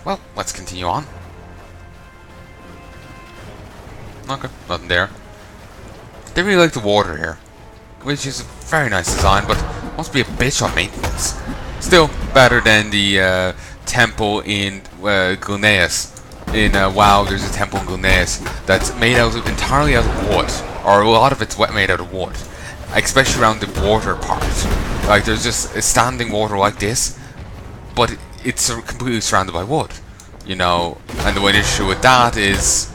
Well, let's continue on. Okay, nothing there. They really like the water here, which is a very nice design, but must be a bitch on maintenance. Still better than the temple in Gilneas. In WoW, there's a temple in Gilneas that's made entirely out of wood, or a lot of it's made out of wood, especially around the water part. Like there's just a standing water like this, but it's completely surrounded by wood. You know, and the one issue with that is,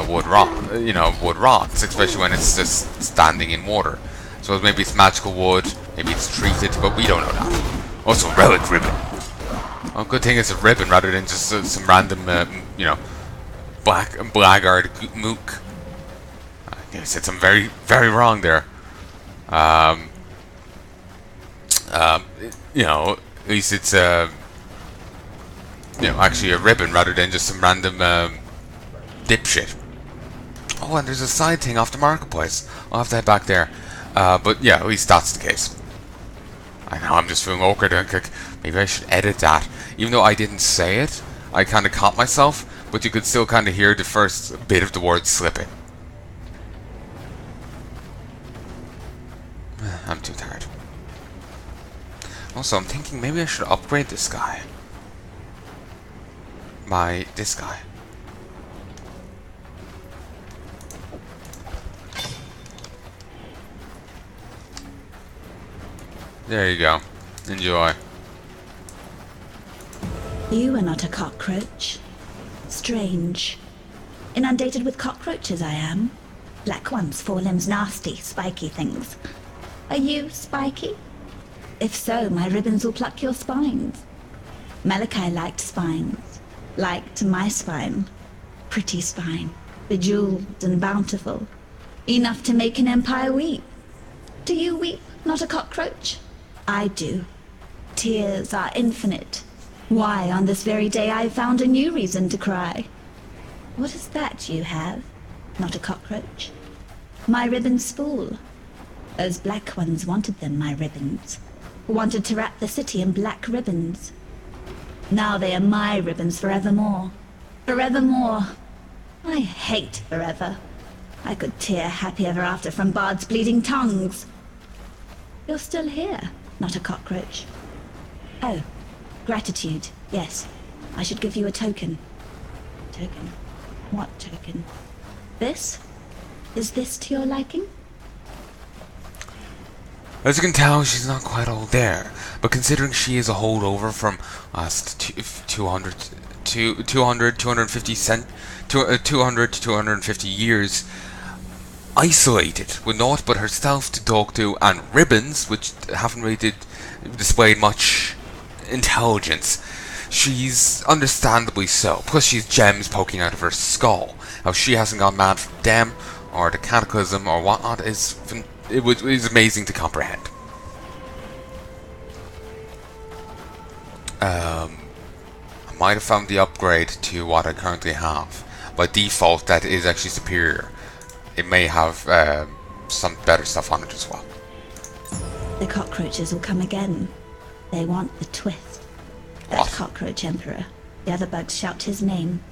wood rots, especially when it's just standing in water. So maybe it's magical wood, maybe it's treated, but we don't know that. Also, relic ribbon. Well, good thing it's a ribbon rather than just some random, blackguard mook. I said something very, very wrong there. At least it's actually a ribbon rather than just some random dipshit. Oh, and there's a side thing off the marketplace. I'll have to head back there. But yeah, at least that's the case. I know, I'm just feeling awkward. Maybe I should edit that. Even though I didn't say it, I kind of caught myself, but you could still kind of hear the first bit of the word slipping. I'm too tired. Also, I'm thinking maybe I should upgrade this guy. This guy. There you go. Enjoy. You are not a cockroach. Strange. Inundated with cockroaches I am. Black ones, 4 limbs, nasty, spiky things. Are you spiky? If so, my ribbons will pluck your spines. Malachi liked spines. Liked my spine. Pretty spine. Bejeweled and bountiful. Enough to make an empire weep. Do you weep, not a cockroach? I do. Tears are infinite. Why, on this very day I found a new reason to cry. What is that you have? Not a cockroach. My ribbons spool. Those black ones wanted them, my ribbons. Wanted to wrap the city in black ribbons. Now they are my ribbons forevermore. Forevermore. I hate forever. I could tear happy ever after from bards' bleeding tongues. You're still here, not a cockroach. Oh, gratitude, yes. I should give you a token. Token? What token? This? Is this to your liking? As you can tell, she's not quite all there, but considering she is a holdover from 200 to 250 years, isolated, with naught but herself to talk to, and ribbons, which haven't really displayed much intelligence, she's understandably so. Plus she's gems poking out of her skull. How she hasn't gone mad from them, or the cataclysm, or whatnot, it was amazing to comprehend. I might have found the upgrade to what I currently have. By default, that is actually superior. It may have some better stuff on it as well. The cockroaches will come again. They want the twist. That What? cockroach emperor. The other bugs shout his name.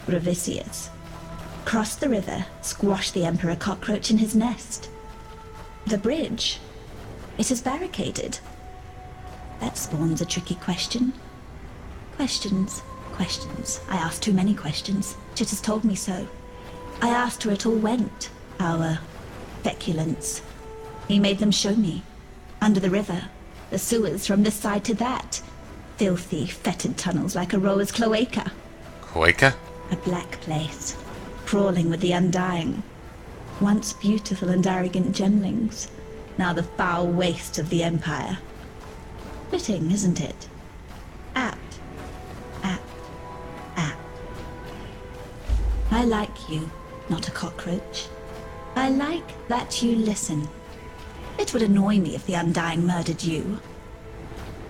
Revisius. Cross the river, squash the emperor cockroach in his nest. The bridge. It is barricaded. That spawns a tricky question. Questions. I asked too many questions. Chit has told me so. I asked where it all went. Our feculence. He made them show me. Under the river. The sewers from this side to that. Filthy, fetid tunnels like a rower's cloaca. Cloaca? A black place. Crawling with the undying. Once beautiful and arrogant gemlings. Now the foul waste of the Empire. Fitting, isn't it? Apt. I like you, not a cockroach. I like that you listen. It would annoy me if the Undying murdered you.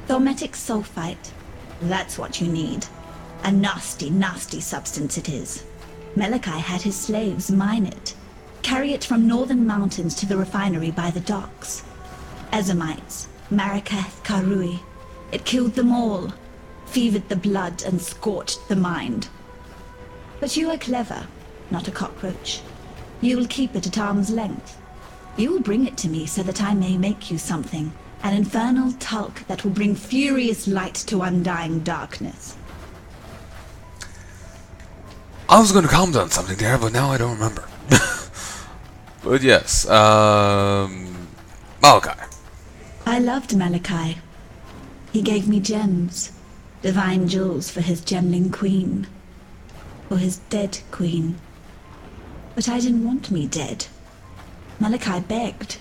Thaumatic sulfite. That's what you need. A nasty, nasty substance it is. Malachi had his slaves mine it. Carry it from northern mountains to the refinery by the docks. Ezamites, Marakath, Karui. It killed them all. fevered the blood and scorched the mind. But you are clever, not a cockroach. You will keep it at arm's length. You will bring it to me so that I may make you something, an infernal tulk that will bring furious light to undying darkness. I was going to comment on something there, but now I don't remember. But yes, Malachi. I loved Malachi. He gave me gems, divine jewels for his gemling queen, for his dead queen. But I didn't want me dead. Malachi begged.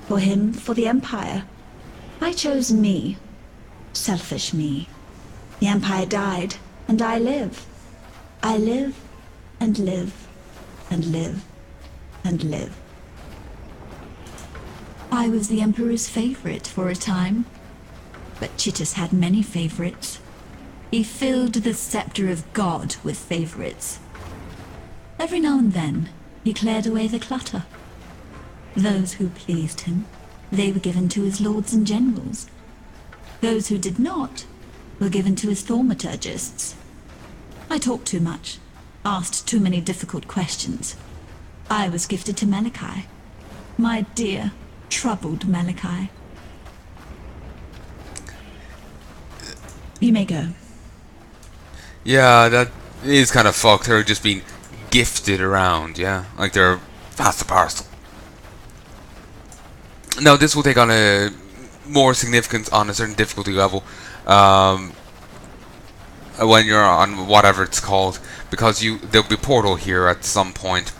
For him, for the Empire. I chose me. Selfish me. The Empire died, and I live. I live, and live, and live, and live. I was the Emperor's favorite for a time. But Chittus had many favorites. He filled the scepter of God with favorites. Every now and then, he cleared away the clutter. Those who pleased him, they were given to his lords and generals. Those who did not, were given to his thaumaturgists. I talked too much, asked too many difficult questions. I was gifted to Malachi. My dear, troubled Malachi. You may go. Yeah, that is kind of fucked. They're just being gifted around, yeah? Like they're fast a parcel. Now, this will take on a more significance on a certain difficulty level when you're on whatever it's called, because there'll be a portal here at some point,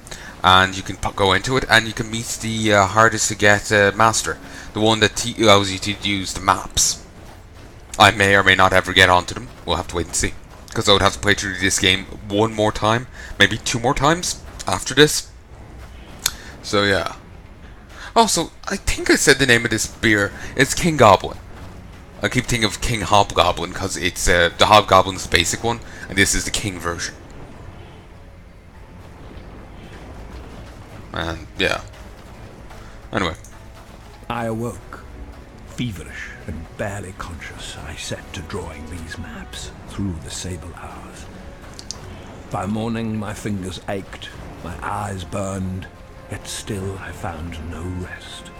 and you can go into it, and you can meet the hardest to get master, the one that allows you to use the maps. I may or may not ever get onto them. We'll have to wait and see, because I would have to play through this game one more time, maybe 2 more times after this. So yeah. Also, I think I said the name of this beer. It's King Goblin. I keep thinking of King Hobgoblin because it's the Hobgoblin's the basic one, and this is the King version. And yeah. Anyway. I awoke, feverish and barely conscious. I set to drawing these maps through the sable hours. By morning, my fingers ached, my eyes burned, yet still I found no rest.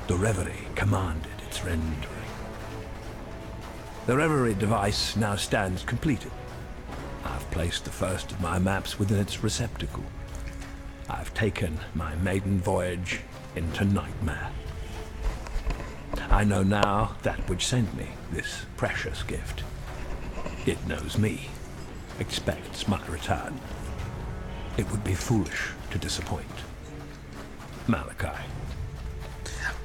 The reverie commanded its rendering. The reverie device now stands completed. I've placed the first of my maps within its receptacle. I've taken my maiden voyage into nightmare. I know now that which sent me this precious gift. It knows me, expects my return. It would be foolish to disappoint. Malachi.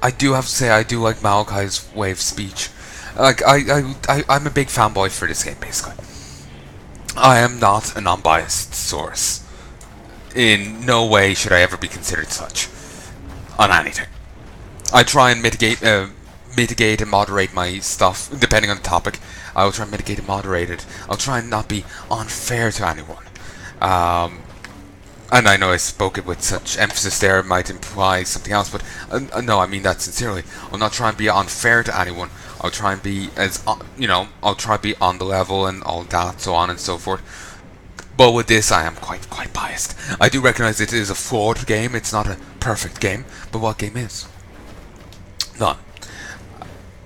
I do have to say, I do like Malachi's way of speech. Like, I'm a big fanboy for this game, basically. I am not a non-biased source. In no way should I ever be considered such. On anything. I try and mitigate and moderate my stuff, depending on the topic. I will try and mitigate and moderate it. I'll try and not be unfair to anyone. And I know I spoke it with such emphasis there, it might imply something else, but no, I mean that sincerely. I'll not try and be unfair to anyone. I'll try and be as, I'll try to be on the level and all that, so on and so forth. But with this, I am quite biased. I do recognize it is a flawed game, it's not a perfect game, but what game is? None.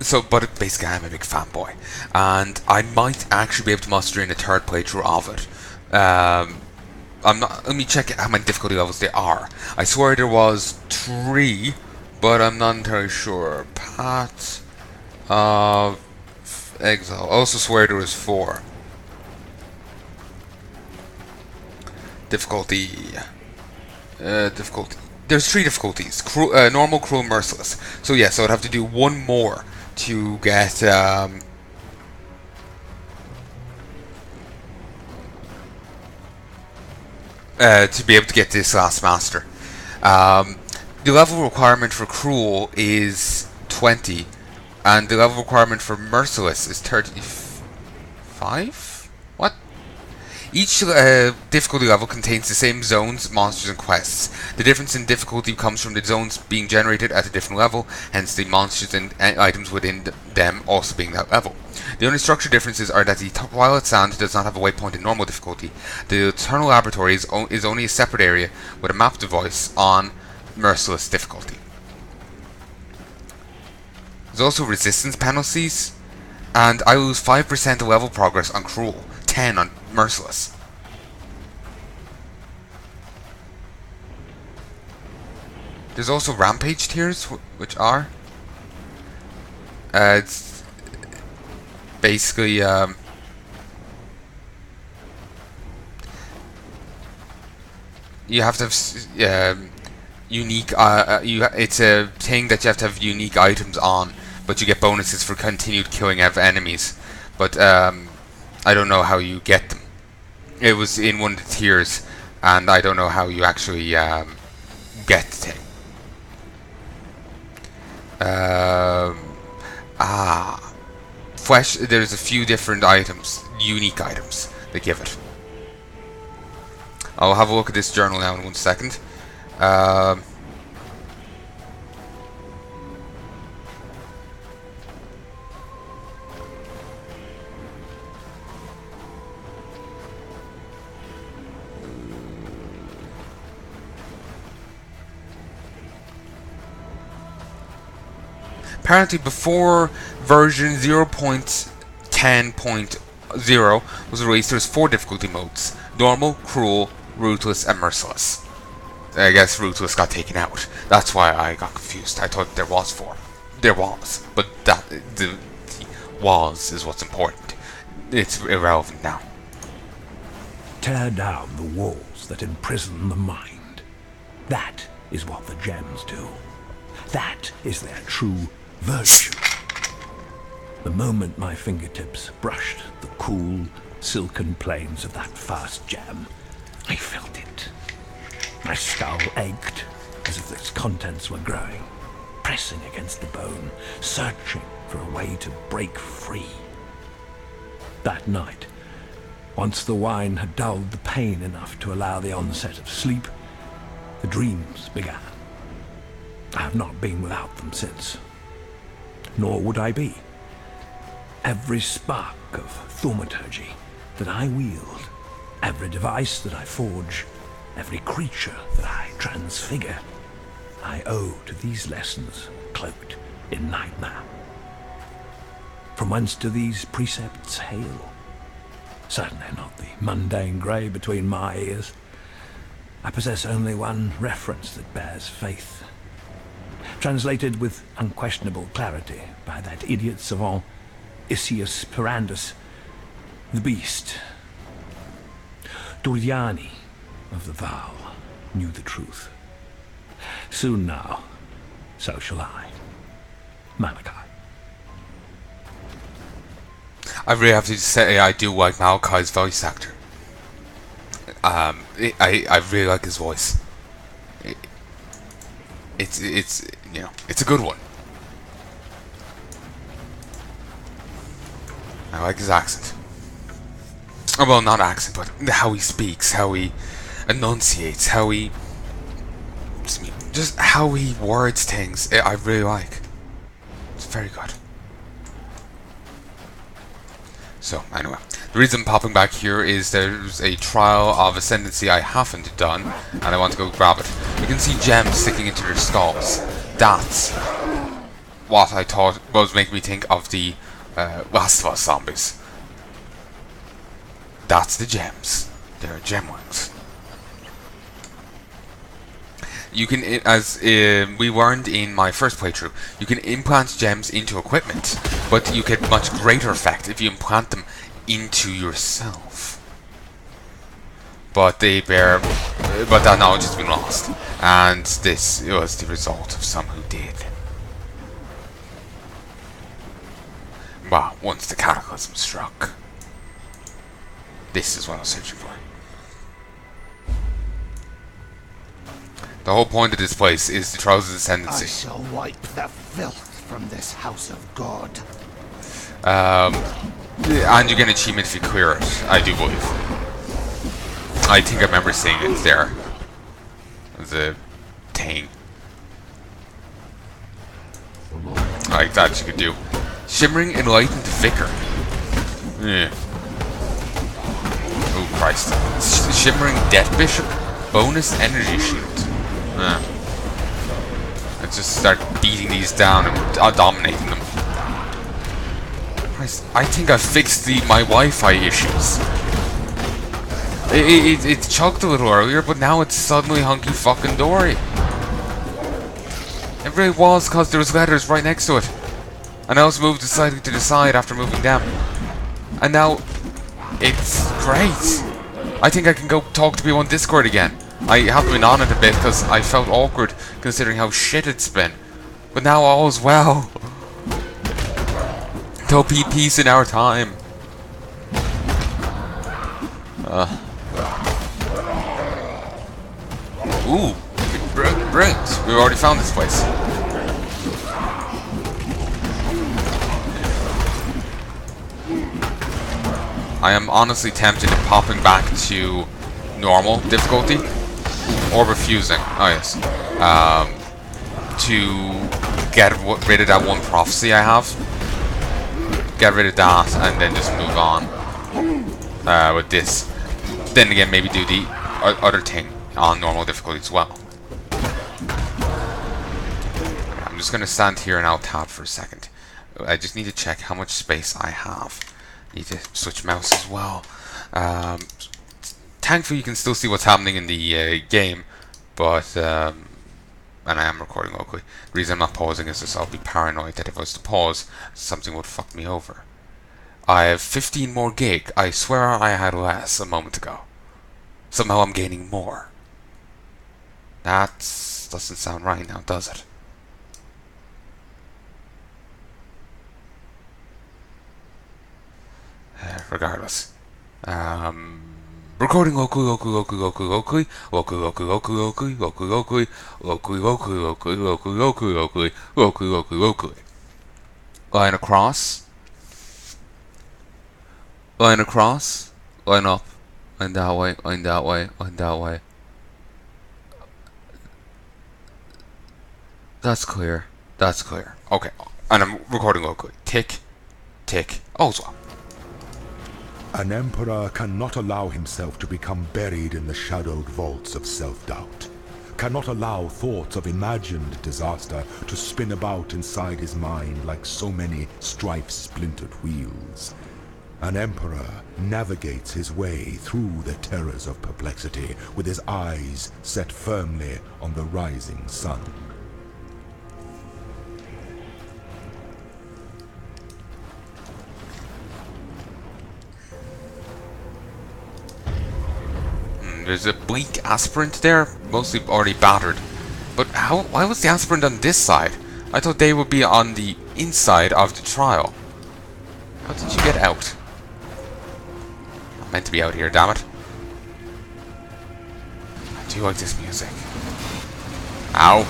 So, but basically I'm a big fanboy. And I might actually be able to muster in a third playthrough of it. Let me check how many difficulty levels there are. I swear there was 3, but I'm not entirely sure. Path of Exile. I also swear there was 4. Difficulty. There's 3 difficulties. Normal, cruel, merciless. So yeah, so I'd have to do 1 more to get to be able to get this last master. The level requirement for cruel is 20, and the level requirement for merciless is 35? What? Each difficulty level contains the same zones, monsters, and quests. The difference in difficulty comes from the zones being generated at a different level, hence the monsters and items within them also being that level. The only structure differences are that the Twilight Sand does not have a waypoint in normal difficulty. The Eternal Laboratory is only a separate area with a map device on Merciless difficulty. There's also resistance penalties, and I lose 5% of level progress on Cruel, 10 on Merciless. There's also Rampage tiers, which are it's basically you have to have unique. It's a thing that you have to have unique items on, but you get bonuses for continued killing of enemies. But I don't know how you get them. It was in one of the tiers, and I don't know how you actually get the thing. Flesh. There's a few different items, unique items they give it. I'll have a look at this journal now in 1 second. Apparently before version 0.10.0 was released, there was 4 difficulty modes: normal, cruel, ruthless, and merciless. I guess ruthless got taken out. That's why I got confused. I thought there was 4. There was, but that the was is what's important. It's irrelevant now. Tear down the walls that imprison the mind. That is what the gems do. That is their true virtue. The moment my fingertips brushed the cool, silken plains of that first gem, I felt it. My skull ached as if its contents were growing, pressing against the bone, searching for a way to break free. That night, once the wine had dulled the pain enough to allow the onset of sleep, the dreams began. I have not been without them since. Nor would I be. Every spark of thaumaturgy that I wield, every device that I forge, every creature that I transfigure, I owe to these lessons cloaked in nightmare. From whence do these precepts hail? Certainly not the mundane grey between my ears. I possess only one reference that bears faith, translated with unquestionable clarity by that idiot savant, Isius Perandus, the beast. Duriani of the Vow knew the truth. Soon now, so shall I. Malachi. I really have to say I do like Malachi's voice actor. I really like his voice. It's you know, it's a good one. I like his accent. Oh, well, not accent, but how he speaks, how he enunciates, how he just how he words things. I really like. It's very good. So anyway, the reason I'm popping back here is there's a trial of ascendancy I haven't done, and I want to go grab it. You can see gems sticking into their skulls. That's what I thought was making me think of the Last of Us zombies. That's the gems. They're gem wings. You can, as we learned in my first playthrough, you can implant gems into equipment, but you get much greater effect if you implant them into yourself. But that knowledge has been lost, and this was the result of some who did. Well, once the cataclysm struck, this is what I was searching for. The whole point of this place is the Trials of Ascendancy. I shall wipe the filth from this house of God. And you get an achievement if you clear it, I do believe. I think I remember seeing it there. The thing. Like that you could do. Shimmering Enlightened Vicar. Yeah. Oh Christ. Shimmering Death Bishop. Bonus Energy Shield. Yeah. Let's just start beating these down and dominating them. Christ, I think I've fixed my Wi-Fi issues. It chugged a little earlier, but now it's suddenly hunky-fucking-dory. It really was because there was letters right next to it. And I also moved slightly to the side after moving them. And now, it's great. I think I can go talk to people on Discord again. I haven't been on it a bit because I felt awkward considering how shit it's been. But now all is well. There'll be peace in our time. Ooh, brilliant. We've already found this place. I am honestly tempted to popping back to normal difficulty or refusing. Oh yes. To get rid of that one prophecy I have. Get rid of that and then just move on with this. Then again, maybe do the other thing on normal difficulty as well. I'm just going to stand here and I'll tab for a second. I just need to check how much space I have. Need to switch mouse as well. Thankfully you can still see what's happening in the game, but and I am recording locally. The reason I'm not pausing is just I'll be paranoid that if I was to pause, something would fuck me over. I have 15 more gig. I swear I had less a moment ago. Somehow I'm gaining more. That doesn't sound right now, does it? Regardless. Recording locally. Line across. Line across. Line up. Line that way. Line that way. Line that way. That's clear. That's clear. Okay. And I'm recording locally. Tick. Tick. Also. An emperor cannot allow himself to become buried in the shadowed vaults of self-doubt. Cannot allow thoughts of imagined disaster to spin about inside his mind like so many strife-splintered wheels. An emperor navigates his way through the terrors of perplexity with his eyes set firmly on the rising sun. There's a bleak aspirant there, mostly already battered. But why was the aspirant on this side? I thought they would be on the inside of the trial. How did you get out? I'm meant to be out here, damn it. I do like this music. Ow.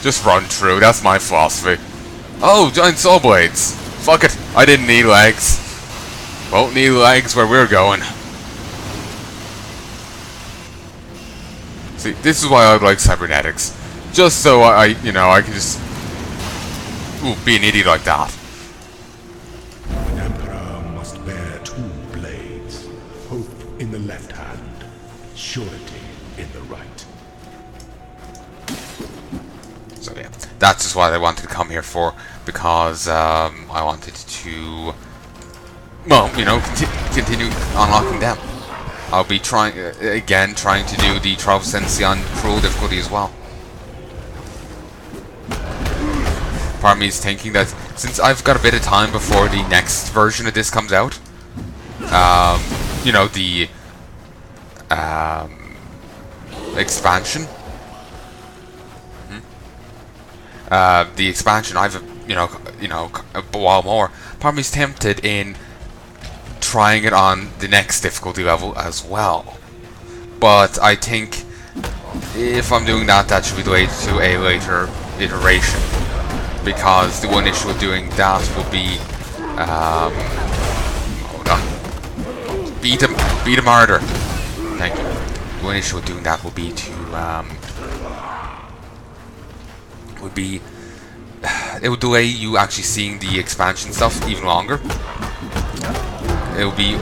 Just run through, that's my philosophy. Oh, giant saw blades. Fuck it, I didn't need legs. Won't need legs where we're going. See, this is why I like cybernetics. Just so I can just be an idiot like that. An emperor must bear two blades. Hope in the left hand, surety in the right. So yeah, that's just what I wanted to come here for, because I wanted to, well, continue unlocking them. I'll be trying to do the Trial of Sensi on Cruel difficulty as well. Part of me is thinking that since I've got a bit of time before the next version of this comes out, the expansion. The expansion, I've a while more. Part of me is tempted in trying it on the next difficulty level as well, but I think if I'm doing that, that should be delayed to a later iteration, because the one issue with doing that will be Beat him harder. Thank you. The one issue with doing that will be to it would delay you actually seeing the expansion stuff even longer. It will be